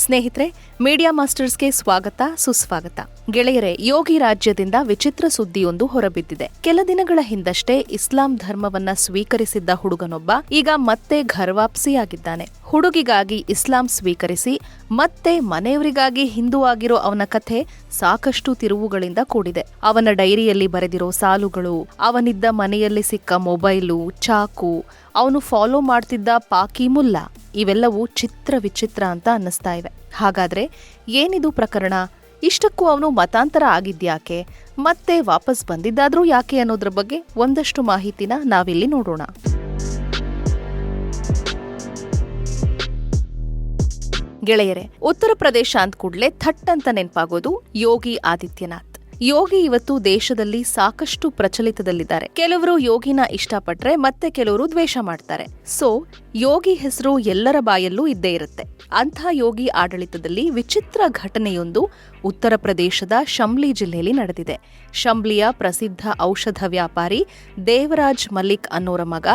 ಸ್ನೇಹಿತರೆ, ಮೀಡಿಯಾ ಮಾಸ್ಟರ್ಸ್ಗೆ ಸ್ವಾಗತ ಸುಸ್ವಾಗತ. ಗೆಳೆಯರೆ, ಯೋಗಿ ರಾಜ್ಯದಿಂದ ವಿಚಿತ್ರ ಸುದ್ದಿಯೊಂದು ಹೊರಬಿದ್ದಿದೆ. ಕೆಲ ದಿನಗಳ ಹಿಂದಷ್ಟೇ ಇಸ್ಲಾಂ ಧರ್ಮವನ್ನ ಸ್ವೀಕರಿಸಿದ್ದ ಹುಡುಗನೊಬ್ಬ ಈಗ ಮತ್ತೆ ಘರ್ವಾಪ್ಸಿಯಾಗಿದ್ದಾನೆ. ಹುಡುಗಿಗಾಗಿ ಇಸ್ಲಾಂ ಸ್ವೀಕರಿಸಿ ಮತ್ತೆ ಮನೆಯವರಿಗಾಗಿ ಹಿಂದೂ ಆಗಿರೋ ಅವನ ಕಥೆ ಸಾಕಷ್ಟು ತಿರುವುಗಳಿಂದ ಕೂಡಿದೆ. ಅವನ ಡೈರಿಯಲ್ಲಿ ಬರೆದಿರೋ ಸಾಲುಗಳು, ಅವನಿದ್ದ ಮನೆಯಲ್ಲಿ ಸಿಕ್ಕ ಮೊಬೈಲು, ಚಾಕು, ಅವನು ಫಾಲೋ ಮಾಡ್ತಿದ್ದ ಪಾಕಿ ಮುಲ್ಲಾ, ಇವೆಲ್ಲವೂ ಚಿತ್ರ ವಿಚಿತ್ರ ಅಂತ ಅನ್ನಿಸ್ತಾ ಇವೆ. ಹಾಗಾದ್ರೆ ಏನಿದು ಪ್ರಕರಣ? ಇಷ್ಟಕ್ಕೂ ಅವನು ಮತಾಂತರ ಆಗಿದ್ಯಾಕೆ, ಮತ್ತೆ ವಾಪಸ್ ಬಂದಿದ್ದಾದ್ರೂ ಯಾಕೆ ಅನ್ನೋದ್ರ ಬಗ್ಗೆ ಒಂದಷ್ಟು ಮಾಹಿತಿನ ನಾವಿಲ್ಲಿ ನೋಡೋಣ. ಗೆಳೆಯರೆ, ಉತ್ತರ ಪ್ರದೇಶ ಅಂದ ಕೂಡಲೇ ಥಟ್ ಅಂತ ನೆನಪಾಗೋದು ಯೋಗಿ ಆದಿತ್ಯನಾಥ್. ಯೋಗಿ ಇವತ್ತು ದೇಶದಲ್ಲಿ ಸಾಕಷ್ಟು ಪ್ರಚಲಿತದಲ್ಲಿದ್ದಾರೆ. ಕೆಲವರು ಯೋಗಿನ ಇಷ್ಟಪಟ್ರೆ ಮತ್ತೆ ಕೆಲವರು ದ್ವೇಷ ಮಾಡ್ತಾರೆ. ಸೊ ಯೋಗಿ ಹೆಸರು ಎಲ್ಲರ ಬಾಯಲ್ಲೂ ಇದ್ದೇ ಇರುತ್ತೆ. ಅಂಥ ಯೋಗಿ ಆಡಳಿತದಲ್ಲಿ ವಿಚಿತ್ರ ಘಟನೆಯೊಂದು ಉತ್ತರ ಪ್ರದೇಶದ ಶಂಬ್ಲಿ ಜಿಲ್ಲೆಯಲ್ಲಿ ನಡೆದಿದೆ. ಶಂಬ್ಲಿಯ ಪ್ರಸಿದ್ಧ ಔಷಧ ವ್ಯಾಪಾರಿ ದೇವರಾಜ್ ಮಲ್ಲಿಕ್ ಅನ್ನೋರ ಮಗ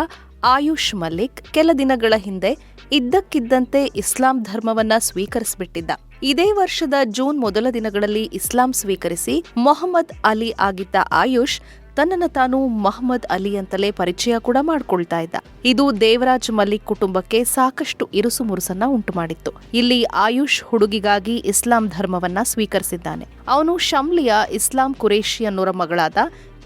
ಆಯುಷ್ ಮಲ್ಲಿಕ್ ಕೆಲ ದಿನಗಳ ಹಿಂದೆ ಇದ್ದಕ್ಕಿದ್ದಂತೆ ಇಸ್ಲಾಂ ಧರ್ಮವನ್ನ ಸ್ವೀಕರಿಸಿಬಿಟ್ಟಿದ್ದ. ಇದೇ ವರ್ಷದ ಜೂನ್ ಮೊದಲ ದಿನಗಳಲ್ಲಿ ಇಸ್ಲಾಂ ಸ್ವೀಕರಿಸಿ ಮೊಹಮ್ಮದ್ ಅಲಿ ಆಗಿದ್ದ ಆಯುಷ್ ತನ್ನನ್ನು ತಾನು ಮೊಹಮ್ಮದ್ ಅಲಿ ಅಂತಲೇ ಪರಿಚಯ ಕೂಡ ಮಾಡ್ಕೊಳ್ತಾ ಇದ್ದ. ಇದು ದೇವರಾಜ್ ಮಲ್ಲಿಕ್ ಕುಟುಂಬಕ್ಕೆ ಸಾಕಷ್ಟು ಇರುಸು ಮುರುಸನ್ನ ಉಂಟು ಮಾಡಿತ್ತು. ಇಲ್ಲಿ ಆಯುಷ್ ಹುಡುಗಿಗಾಗಿ ಇಸ್ಲಾಂ ಧರ್ಮವನ್ನ ಸ್ವೀಕರಿಸಿದ್ದಾನೆ. ಅವನು ಶಂಬ್ಲಿಯ ಇಸ್ಲಾಂ ಕುರೇಶಿ ಅನ್ನೋರ ಮಗಳಾದ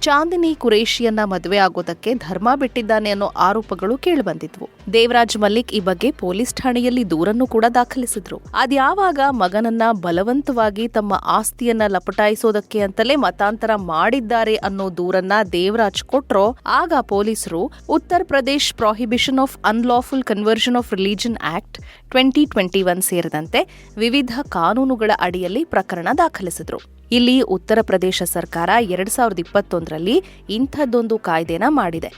ಚಾಂದಿನಿ ಕುರೇಶಿಯನ್ನ ಮದುವೆ ಆಗೋದಕ್ಕೆ ಧರ್ಮ ಬಿಟ್ಟಿದ್ದಾನೆ ಅನ್ನೋ ಆರೋಪಗಳು ಕೇಳಿಬಂದಿದ್ವು. ದೇವರಾಜ್ ಮಲ್ಲಿಕ್ ಈ ಬಗ್ಗೆ ಪೊಲೀಸ್ ಠಾಣೆಯಲ್ಲಿ ದೂರನ್ನು ಕೂಡ ದಾಖಲಿಸಿದ್ರು. ಅದ್ಯಾವಾಗ ಮಗನನ್ನ ಬಲವಂತವಾಗಿ ತಮ್ಮ ಆಸ್ತಿಯನ್ನ ಲಪಟಾಯಿಸೋದಕ್ಕೆ ಅಂತಲೇ ಮತಾಂತರ ಮಾಡಿದ್ದಾರೆ ಅನ್ನೋ ದೂರನ್ನ ದೇವರಾಜ್ ಕೊಟ್ರೋ ಆಗ ಪೊಲೀಸರು Uttar Pradesh prohibition of unlawful conversion of religion act 2021 ಸೇರಿದಂತೆ ವಿವಿಧ ಕಾನೂನುಗಳ ಅಡಿಯಲ್ಲಿ ಪ್ರಕರಣ ದಾಖಲಿಸಿದ್ರು. ಇಲ್ಲಿ ಉತ್ತರ ಪ್ರದೇಶ ಸರ್ಕಾರ 2021ರಲ್ಲಿ ಇಂಥದ್ದೊಂದು ಕಾಯ್ದೆನ ಮಾಡಿದೆ.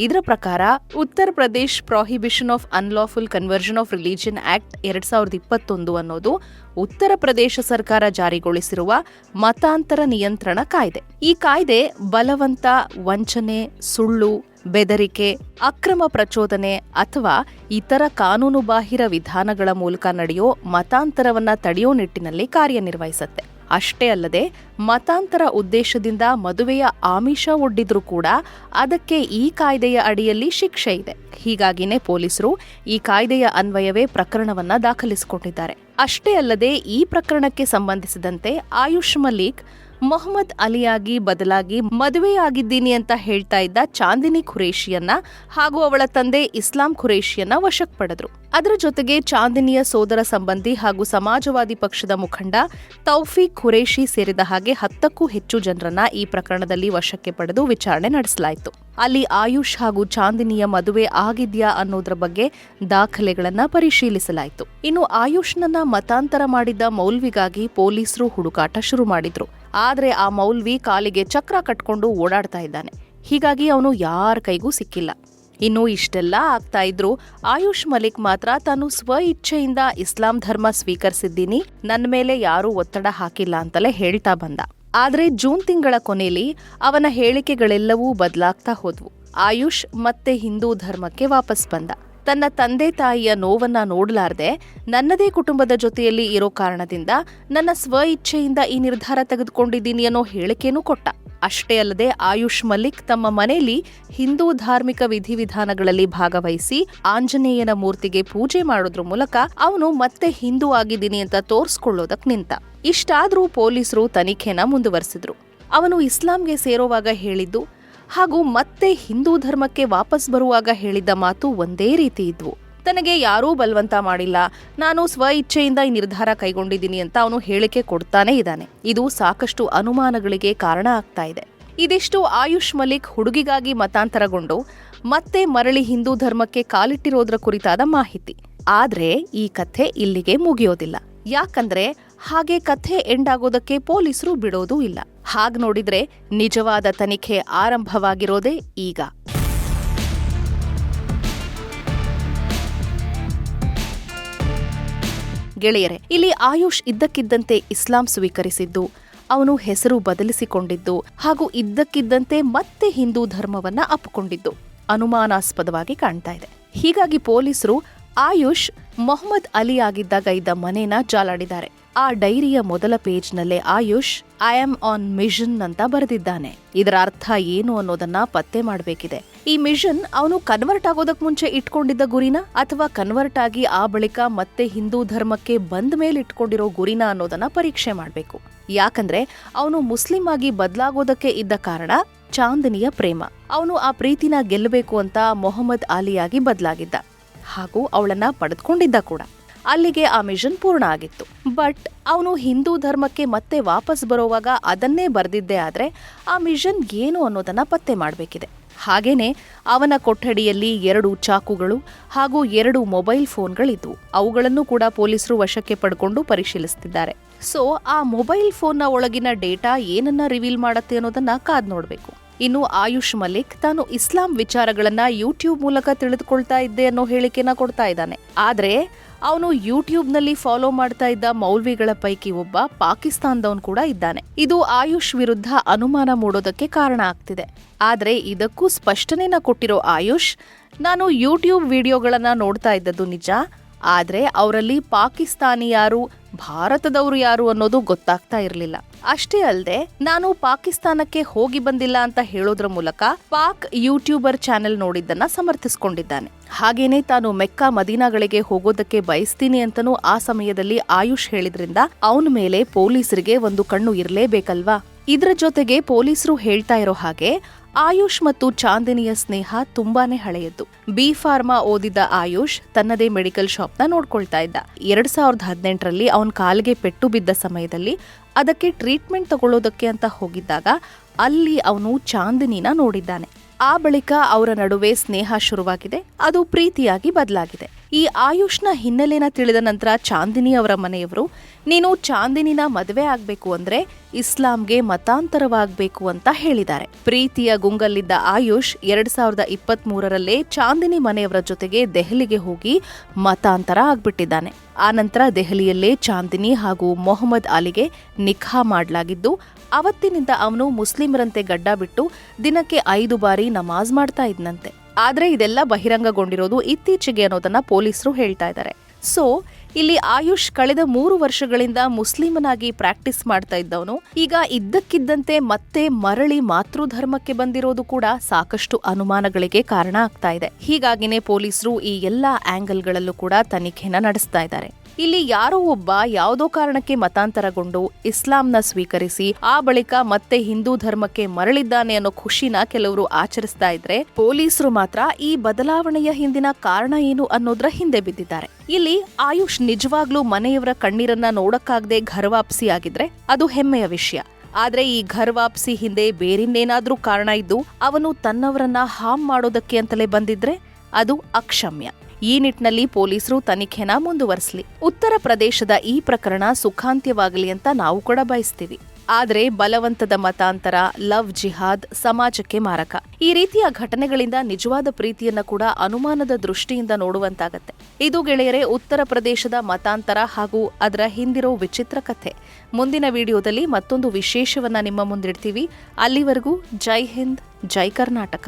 ಇದರ ಪ್ರಕಾರ Uttar Pradesh prohibition of unlawful conversion of religion act 2021 ಅನ್ನೋದು ಉತ್ತರ ಪ್ರದೇಶ ಸರ್ಕಾರ ಜಾರಿಗೊಳಿಸಿರುವ ಮತಾಂತರ ನಿಯಂತ್ರಣ ಕಾಯ್ದೆ. ಈ ಕಾಯ್ದೆ ಬಲವಂತ, ವಂಚನೆ, ಸುಳ್ಳು, ಬೆದರಿಕೆ, ಅಕ್ರಮ ಪ್ರಚೋದನೆ ಅಥವಾ ಇತರ ಕಾನೂನುಬಾಹಿರ ವಿಧಾನಗಳ ಮೂಲಕ ನಡೆಯೋ ಮತಾಂತರವನ್ನ ತಡೆಯೋ ನಿಟ್ಟಿನಲ್ಲಿ ಕಾರ್ಯನಿರ್ವಹಿಸುತ್ತೆ. ಅಷ್ಟೇ ಅಲ್ಲದೆ ಮತಾಂತರ ಉದ್ದೇಶದಿಂದ ಮದುವೆಯ ಆಮಿಷ ಒಡ್ಡಿದ್ರೂ ಕೂಡ ಅದಕ್ಕೆ ಈ ಕಾಯ್ದೆಯ ಅಡಿಯಲ್ಲಿ ಶಿಕ್ಷೆ ಇದೆ. ಹೀಗಾಗಿನೇ ಪೊಲೀಸರು ಈ ಕಾಯ್ದೆಯ ಅನ್ವಯವೇ ಪ್ರಕರಣವನ್ನ ದಾಖಲಿಸಿಕೊಂಡಿದ್ದಾರೆ. ಅಷ್ಟೇ ಅಲ್ಲದೆ ಈ ಪ್ರಕರಣಕ್ಕೆ ಸಂಬಂಧಿಸಿದಂತೆ ಆಯುಷ್ ಮಲ್ಲಿಕ್ ಮೊಹಮ್ಮದ್ ಅಲಿಯಾಗಿ ಬದಲಾಗಿ ಮದುವೆಯಾಗಿದ್ದೀನಿ ಅಂತ ಹೇಳ್ತಾ ಇದ್ದ ಚಾಂದಿನಿ ಖುರೇಶಿಯನ್ನ ಹಾಗೂ ಅವಳ ತಂದೆ ಇಸ್ಲಾಂ ಖುರೇಶಿಯನ್ನ ವಶಕ್ಕೆ ಪಡೆದ್ರು. ಅದರ ಜೊತೆಗೆ ಚಾಂದಿನಿಯ ಸೋದರ ಸಂಬಂಧಿ ಹಾಗೂ ಸಮಾಜವಾದಿ ಪಕ್ಷದ ಮುಖಂಡ ತೌಫೀಕ್ ಖುರೇಶಿ ಸೇರಿದ ಹಾಗೆ 10ಕ್ಕೂ ಹೆಚ್ಚು ಜನರನ್ನ ಈ ಪ್ರಕರಣದಲ್ಲಿ ವಶಕ್ಕೆ ಪಡೆದು ವಿಚಾರಣೆ ನಡೆಸಲಾಯಿತು. ಅಲ್ಲಿ ಆಯುಷ್ ಹಾಗೂ ಚಾಂದಿನಿಯ ಮದುವೆ ಆಗಿದ್ಯಾ ಅನ್ನೋದ್ರ ಬಗ್ಗೆ ದಾಖಲೆಗಳನ್ನ ಪರಿಶೀಲಿಸಲಾಯಿತು. ಇನ್ನು ಆಯುಷ್ನನ್ನ ಮತಾಂತರ ಮಾಡಿದ್ದ ಮೌಲ್ವಿಗಾಗಿ ಪೊಲೀಸರು ಹುಡುಕಾಟ ಶುರು ಮಾಡಿದ್ರು. ಆದ್ರೆ ಆ ಮೌಲ್ವಿ ಕಾಲಿಗೆ ಚಕ್ರ ಕಟ್ಕೊಂಡು ಓಡಾಡ್ತಾ ಇದ್ದಾನೆ. ಹೀಗಾಗಿ ಅವನು ಯಾರ ಕೈಗೂ ಸಿಕ್ಕಿಲ್ಲ. ಇನ್ನು ಇಷ್ಟೆಲ್ಲ ಆಗ್ತಾ ಇದ್ರು ಆಯುಷ್ ಮಲಿಕ್ ಮಾತ್ರ ತಾನು ಸ್ವ ಇಚ್ಛೆಯಿಂದ ಇಸ್ಲಾಂ ಧರ್ಮ ಸ್ವೀಕರಿಸಿದ್ದೀನಿ, ನನ್ನ ಮೇಲೆ ಯಾರೂ ಒತ್ತಡ ಹಾಕಿಲ್ಲ ಅಂತಲೇ ಹೇಳ್ತಾ ಬಂದ. ಆದ್ರೆ ಜೂನ್ ತಿಂಗಳ ಕೊನೆಯಲ್ಲಿ ಅವನ ಹೇಳಿಕೆಗಳೆಲ್ಲವೂ ಬದಲಾಗ್ತಾ ಹೋದ್ವು. ಆಯುಷ್ ಮತ್ತೆ ಹಿಂದೂ ಧರ್ಮಕ್ಕೆ ವಾಪಸ್ ಬಂದ. ತನ್ನ ತಂದೆ ತಾಯಿಯ ನೋವನ್ನ ನೋಡಲಾರ್ದೆ ನನ್ನದೇ ಕುಟುಂಬದ ಜೊತೆಯಲ್ಲಿ ಇರೋ ಕಾರಣದಿಂದ ನನ್ನ ಸ್ವ ಇಚ್ಛೆಯಿಂದ ಈ ನಿರ್ಧಾರ ತೆಗೆದುಕೊಂಡಿದ್ದೀನಿ ಅನ್ನೋ ಹೇಳಿಕೆನೂ ಕೊಟ್ಟ. ಅಷ್ಟೇ ಅಲ್ಲದೆ ಆಯುಷ್ ಮಲ್ಲಿಕ್ ತಮ್ಮ ಮನೆಯಲ್ಲಿ ಹಿಂದೂ ಧಾರ್ಮಿಕ ವಿಧಿವಿಧಾನಗಳಲ್ಲಿ ಭಾಗವಹಿಸಿ ಆಂಜನೇಯನ ಮೂರ್ತಿಗೆ ಪೂಜೆ ಮಾಡೋದ್ರ ಮೂಲಕ ಅವನು ಮತ್ತೆ ಹಿಂದೂ ಆಗಿದ್ದೀನಿ ಅಂತ ತೋರ್ಸ್ಕೊಳ್ಳೋದಕ್ ನಿಂತ. ಇಷ್ಟಾದ್ರೂ ಪೊಲೀಸರು ತನಿಖೆನ ಮುಂದುವರೆಸಿದ್ರು. ಅವನು ಇಸ್ಲಾಂಗೆ ಸೇರೋವಾಗ ಹೇಳಿದ್ದು ಹಾಗೂ ಮತ್ತೆ ಹಿಂದೂ ಧರ್ಮಕ್ಕೆ ವಾಪಸ್ ಬರುವಾಗ ಹೇಳಿದ್ದ ಮಾತು ಒಂದೇ ರೀತಿ ಇದ್ವು. ತನಗೆ ಯಾರೂ ಬಲವಂತ ಮಾಡಿಲ್ಲ, ನಾನು ಸ್ವ ಇಚ್ಛೆಯಿಂದ ಈ ನಿರ್ಧಾರ ಕೈಗೊಂಡಿದ್ದೀನಿ ಅಂತ ಅವನು ಹೇಳಿಕೆ ಕೊಡ್ತಾನೆ ಇದ್ದಾನೆ. ಇದು ಸಾಕಷ್ಟು ಅನುಮಾನಗಳಿಗೆ ಕಾರಣ ಆಗ್ತಾ ಇದೆ. ಇದಿಷ್ಟು ಆಯುಷ್ ಮಲ್ಲಿಕ್ ಹುಡುಗಿಗಾಗಿ ಮತಾಂತರಗೊಂಡು ಮತ್ತೆ ಮರಳಿ ಹಿಂದೂ ಧರ್ಮಕ್ಕೆ ಕಾಲಿಟ್ಟಿರೋದ್ರ ಕುರಿತಾದ ಮಾಹಿತಿ. ಆದ್ರೆ ಈ ಕಥೆ ಇಲ್ಲಿಗೆ ಮುಗಿಯೋದಿಲ್ಲ. ಯಾಕಂದ್ರೆ ಹಾಗೆ ಕಥೆ ಎಂಡ್ ಆಗೋದಕ್ಕೆ ಪೊಲೀಸರು ಬಿಡೋದೂ ಇಲ್ಲ. ಹಾಗ್ ನೋಡಿದ್ರೆ ನಿಜವಾದ ತನಿಖೆ ಆರಂಭವಾಗಿರೋದೇ ಈಗ. ಗೆಳೆಯರೆ, ಇಲ್ಲಿ ಆಯುಷ್ ಇದ್ದಕ್ಕಿದ್ದಂತೆ ಇಸ್ಲಾಂ ಸ್ವೀಕರಿಸಿದ್ದು, ಅವನು ಹೆಸರು ಬದಲಿಸಿಕೊಂಡಿದ್ದು ಹಾಗೂ ಇದ್ದಕ್ಕಿದ್ದಂತೆ ಮತ್ತೆ ಹಿಂದೂ ಧರ್ಮವನ್ನ ಅಪ್ಪಿಕೊಂಡಿದ್ದು ಅನುಮಾನಾಸ್ಪದವಾಗಿ ಕಾಣ್ತಾ ಇದೆ. ಹೀಗಾಗಿ ಪೊಲೀಸರು ಆಯುಷ್ ಮೊಹಮ್ಮದ್ ಅಲಿ ಆಗಿದ್ದಾಗ ಇದ್ದ ಮನೇನ ಜಾಲಾಡಿದ್ದಾರೆ. ಆ ಡೈರಿಯ ಮೊದಲ ಪೇಜ್ನಲ್ಲೇ Ayush I am on mission ಅಂತ ಬರೆದಿದ್ದಾನೆ. ಇದರ ಅರ್ಥ ಏನು ಅನ್ನೋದನ್ನ ಪತ್ತೆ ಮಾಡಬೇಕಿದೆ. ಈ ಮಿಷನ್ ಅವನು ಕನ್ವರ್ಟ್ ಆಗೋದಕ್ ಮುಂಚೆ ಇಟ್ಕೊಂಡಿದ್ದ ಗುರಿನ ಅಥವಾ ಕನ್ವರ್ಟ್ ಆಗಿ ಆ ಬಳಿಕ ಮತ್ತೆ ಹಿಂದೂ ಧರ್ಮಕ್ಕೆ ಬಂದ ಮೇಲೆ ಇಟ್ಕೊಂಡಿರೋ ಗುರಿನ ಅನ್ನೋದನ್ನ ಪರೀಕ್ಷೆ ಮಾಡಬೇಕು. ಯಾಕಂದ್ರೆ ಅವನು ಮುಸ್ಲಿಂ ಆಗಿ ಬದಲಾಗೋದಕ್ಕೆ ಇದ್ದ ಕಾರಣ ಚಾಂದಿನಿಯ ಪ್ರೇಮ. ಅವನು ಆ ಪ್ರೀತಿನ ಗೆಲ್ಲಬೇಕು ಅಂತ ಮೊಹಮ್ಮದ್ ಅಲಿಯಾಗಿ ಬದಲಾಗಿದ್ದ ಹಾಗೂ ಅವಳನ್ನ ಪಡೆದುಕೊಂಡಿದ್ದ ಕೂಡ. ಅಲ್ಲಿಗೆ ಆ ಮಿಷನ್ ಪೂರ್ಣ ಆಗಿತ್ತು. ಬಟ್ ಅವನು ಹಿಂದೂ ಧರ್ಮಕ್ಕೆ ಮತ್ತೆ ವಾಪಸ್ ಬರೋವಾಗ ಅದನ್ನೇ ಬರೆದಿದ್ದೇ ಆದ್ರೆ ಆ ಮಿಷನ್ ಏನು ಅನ್ನೋದನ್ನ ಪತ್ತೆ ಮಾಡಬೇಕಿದೆ. ಹಾಗೇನೆ ಅವನ ಕೊಠಡಿಯಲ್ಲಿ 2 ಚಾಕುಗಳು ಹಾಗೂ 2 ಮೊಬೈಲ್ ಫೋನ್ಗಳಿದ್ವು. ಅವುಗಳನ್ನು ಕೂಡ ಪೊಲೀಸರು ವಶಕ್ಕೆ ಪಡ್ಕೊಂಡು ಪರಿಶೀಲಿಸುತ್ತಿದ್ದಾರೆ. ಸೊ ಆ ಮೊಬೈಲ್ ಫೋನ್ನ ಒಳಗಿನ ಡೇಟಾ ಏನನ್ನ ರಿವೀಲ್ ಮಾಡತ್ತೆ ಅನ್ನೋದನ್ನ ಕಾದ್ ನೋಡ್ಬೇಕು. ಇನ್ನು ಆಯುಷ್ ಮಲಿಕ್ ತಾನು ಇಸ್ಲಾಂ ವಿಚಾರಗಳನ್ನ ಯೂಟ್ಯೂಬ್ ಮೂಲಕ ತಿಳಿದುಕೊಳ್ತಾ ಇದ್ದೆ ಅನ್ನೋ ಹೇಳಿಕೆನ ಕೊಡ್ತಾ ಇದ್ದಾನೆ. ಆದ್ರೆ ಅವನು ಯೂಟ್ಯೂಬ್ನಲ್ಲಿ ಫಾಲೋ ಮಾಡ್ತಾ ಇದ್ದ ಮೌಲ್ವಿಗಳ ಪೈಕಿ ಒಬ್ಬ ಪಾಕಿಸ್ತಾನದವನು ಕೂಡ ಇದ್ದಾನೆ. ಇದು ಆಯುಷ್ ವಿರುದ್ಧ ಅನುಮಾನ ಮೂಡೋದಕ್ಕೆ ಕಾರಣ ಆಗ್ತಿದೆ. ಆದ್ರೆ ಇದಕ್ಕೂ ಸ್ಪಷ್ಟನೆನ ಕೊಟ್ಟಿರೋ ಆಯುಷ್, ನಾನು ಯೂಟ್ಯೂಬ್ ವಿಡಿಯೋಗಳನ್ನ ನೋಡ್ತಾ ಇದ್ದದ್ದು ನಿಜ, ಆದ್ರೆ ಅವರಲ್ಲಿ ಪಾಕಿಸ್ತಾನಿ ಯಾರು, ಭಾರತದವರು ಯಾರು ಅನ್ನೋದು ಗೊತ್ತಾಗ್ತಾ ಇರಲಿಲ್ಲ. ಅಷ್ಟೇ ಅಲ್ಲದೆ ನಾನು ಪಾಕಿಸ್ತಾನಕ್ಕೆ ಹೋಗಿ ಬಂದಿಲ್ಲ ಅಂತ ಹೇಳೋದ್ರ ಮೂಲಕ ಪಾಕ್ ಯೂಟ್ಯೂಬರ್ ಚಾನೆಲ್ ನೋಡಿದ್ದನ್ನ ಸಮರ್ಥಿಸಿಕೊಂಡಿದ್ದಾನೆ. ಹಾಗೇನೆ ತಾನು ಮೆಕ್ಕಾ ಮದೀನಾಗಳಿಗೆ ಹೋಗೋದಕ್ಕೆ ಬಯಸ್ತೀನಿ ಅಂತನೂ ಆ ಸಮಯದಲ್ಲಿ ಆಯುಷ್ ಹೇಳಿದ್ರಿಂದ ಅವನ ಮೇಲೆ ಪೊಲೀಸರಿಗೆ ಒಂದು ಕಣ್ಣು ಇರಲೇಬೇಕಲ್ವಾ. ಇದ್ರ ಜೊತೆಗೆ ಪೊಲೀಸರು ಹೇಳ್ತಾ ಇರೋ ಹಾಗೆ ಆಯುಷ್ ಮತ್ತು ಚಾಂದಿನಿಯ ಸ್ನೇಹ ತುಂಬಾನೇ ಹಳೆಯದ್ದು. ಬಿ ಫಾರ್ಮಾ ಓದಿದ್ದ ಆಯುಷ್ ತನ್ನದೇ ಮೆಡಿಕಲ್ ಶಾಪ್ನ ನೋಡ್ಕೊಳ್ತಾ ಇದ್ದ. 2018ರಲ್ಲಿ ಅವನ ಕಾಲಿಗೆ ಪೆಟ್ಟು ಬಿದ್ದ ಸಮಯದಲ್ಲಿ ಅದಕ್ಕೆ ಟ್ರೀಟ್ಮೆಂಟ್ ತಗೊಳ್ಳೋದಕ್ಕೆ ಅಂತ ಹೋಗಿದ್ದಾಗ ಅಲ್ಲಿ ಅವನು ಚಾಂದಿನಿನ ನೋಡಿದ್ದಾನೆ. ಆ ಬಳಿಕ ಅವರ ನಡುವೆ ಸ್ನೇಹ ಶುರುವಾಗಿದೆ. ಅದು ಪ್ರೀತಿಯಾಗಿ ಬದಲಾಗಿದೆ. ಈ ಆಯುಷ್ನ ಹಿನ್ನೆಲೆನ ತಿಳಿದ ನಂತರ ಚಾಂದಿನಿ ಅವರ ಮನೆಯವರು, ನೀನು ಚಾಂದಿನಿನ ಮದುವೆ ಆಗ್ಬೇಕು ಅಂದ್ರೆ ಇಸ್ಲಾಂಗೆ ಮತಾಂತರವಾಗಬೇಕು ಅಂತ ಹೇಳಿದ್ದಾರೆ. ಪ್ರೀತಿಯ ಗುಂಗಲ್ಲಿದ್ದ ಆಯುಷ್ 2023ರಲ್ಲೇ ಚಾಂದಿನಿ ಮನೆಯವರ ಜೊತೆಗೆ ದೆಹಲಿಗೆ ಹೋಗಿ ಮತಾಂತರ ಆಗ್ಬಿಟ್ಟಿದ್ದಾನೆ. ಆನಂತರ ದೆಹಲಿಯಲ್ಲೇ ಚಾಂದಿನಿ ಹಾಗೂ ಮೊಹಮ್ಮದ್ ಅಲಿಗೆ ನಿಖಾ ಮಾಡಲಾಗಿದ್ದು, ಅವತ್ತಿನಿಂದ ಅವನು ಮುಸ್ಲಿಮರಂತೆ ಗಡ್ಡ ಬಿಟ್ಟು ದಿನಕ್ಕೆ 5 ಬಾರಿ ನಮಾಜ್ ಮಾಡ್ತಾ ಇದ್ನಂತೆ. ಆದ್ರೆ ಇದೆಲ್ಲ ಬಹಿರಂಗಗೊಂಡಿರೋದು ಇತ್ತೀಚೆಗೆ ಅನ್ನೋದನ್ನ ಪೊಲೀಸರು ಹೇಳ್ತಾ ಇದ್ದಾರೆ. ಸೊ ಇಲ್ಲಿ ಆಯುಷ್ ಕಳೆದ 3 ವರ್ಷಗಳಿಂದ ಮುಸ್ಲಿಮನಾಗಿ ಪ್ರಾಕ್ಟೀಸ್ ಮಾಡ್ತಾ ಇದ್ದವನು ಈಗ ಇದ್ದಕ್ಕಿದ್ದಂತೆ ಮತ್ತೆ ಮರಳಿ ಮಾತೃಧರ್ಮಕ್ಕೆ ಬಂದಿರೋದು ಕೂಡ ಸಾಕಷ್ಟು ಅನುಮಾನಗಳಿಗೆ ಕಾರಣ ಆಗ್ತಾ ಇದೆ. ಹೀಗಾಗಿನೇ ಪೊಲೀಸರು ಈ ಎಲ್ಲಾ ಆಂಗಲ್ಗಳಲ್ಲೂ ಕೂಡ ತನಿಖೆನ ನಡೆಸ್ತಾ ಇದ್ದಾರೆ. ಇಲ್ಲಿ ಯಾರೋ ಒಬ್ಬ ಯಾವುದೋ ಕಾರಣಕ್ಕೆ ಮತಾಂತರಗೊಂಡು ಇಸ್ಲಾಂನ ಸ್ವೀಕರಿಸಿ ಆ ಬಳಿಕ ಮತ್ತೆ ಹಿಂದೂ ಧರ್ಮಕ್ಕೆ ಮರಳಿದ್ದಾನೆ ಅನ್ನೋ ಖುಷಿನ ಕೆಲವರು ಆಚರಿಸ್ತಾ ಇದ್ರೆ, ಪೊಲೀಸರು ಮಾತ್ರ ಈ ಬದಲಾವಣೆಯ ಹಿಂದಿನ ಕಾರಣ ಏನು ಅನ್ನೋದ್ರ ಹಿಂದೆ ಬಿದ್ದಿದ್ದಾರೆ. ಇಲ್ಲಿ ಆಯುಷ್ ನಿಜವಾಗ್ಲೂ ಮನೆಯವರ ಕಣ್ಣೀರನ್ನ ನೋಡಕ್ಕಾಗದೆ ಘರ್ವಾಪ್ಸಿ ಆಗಿದ್ರೆ ಅದು ಹೆಮ್ಮೆಯ ವಿಷಯ. ಆದ್ರೆ ಈ ಘರ್ವಾಪ್ಸಿ ಹಿಂದೆ ಬೇರಿನ್ನೇನಾದ್ರೂ ಕಾರಣ ಇದ್ದು ಅವನು ತನ್ನವರನ್ನ ಹಾಮ್ ಮಾಡೋದಕ್ಕೆ ಅಂತಲೇ ಬಂದಿದ್ರೆ ಅದು ಅಕ್ಷಮ್ಯ. ಈ ನಿಟ್ಟಿನಲ್ಲಿ ಪೊಲೀಸರು ತನಿಖೆನ ಮುಂದುವರಿಸಲಿ. ಉತ್ತರ ಪ್ರದೇಶದ ಈ ಪ್ರಕರಣ ಸುಖಾಂತ್ಯವಾಗಲಿ ಅಂತ ನಾವು ಕೂಡ ಬಯಸ್ತೀವಿ. ಆದ್ರೆ ಬಲವಂತದ ಮತಾಂತರ, ಲವ್ ಜಿಹಾದ್ ಸಮಾಜಕ್ಕೆ ಮಾರಕ. ಈ ರೀತಿಯ ಘಟನೆಗಳಿಂದ ನಿಜವಾದ ಪ್ರೀತಿಯನ್ನ ಕೂಡ ಅನುಮಾನದ ದೃಷ್ಟಿಯಿಂದ ನೋಡುವಂತಾಗತ್ತೆ. ಇದು ಗೆಳೆಯರೇ ಉತ್ತರ ಪ್ರದೇಶದ ಮತಾಂತರ ಹಾಗೂ ಅದರ ಹಿಂದಿರೋ ವಿಚಿತ್ರ ಕಥೆ. ಮುಂದಿನ ವಿಡಿಯೋದಲ್ಲಿ ಮತ್ತೊಂದು ವಿಶೇಷವನ್ನ ನಿಮ್ಮ ಮುಂದಿಡ್ತೀವಿ. ಅಲ್ಲಿವರೆಗೂ ಜೈ ಹಿಂದ್, ಜೈ ಕರ್ನಾಟಕ.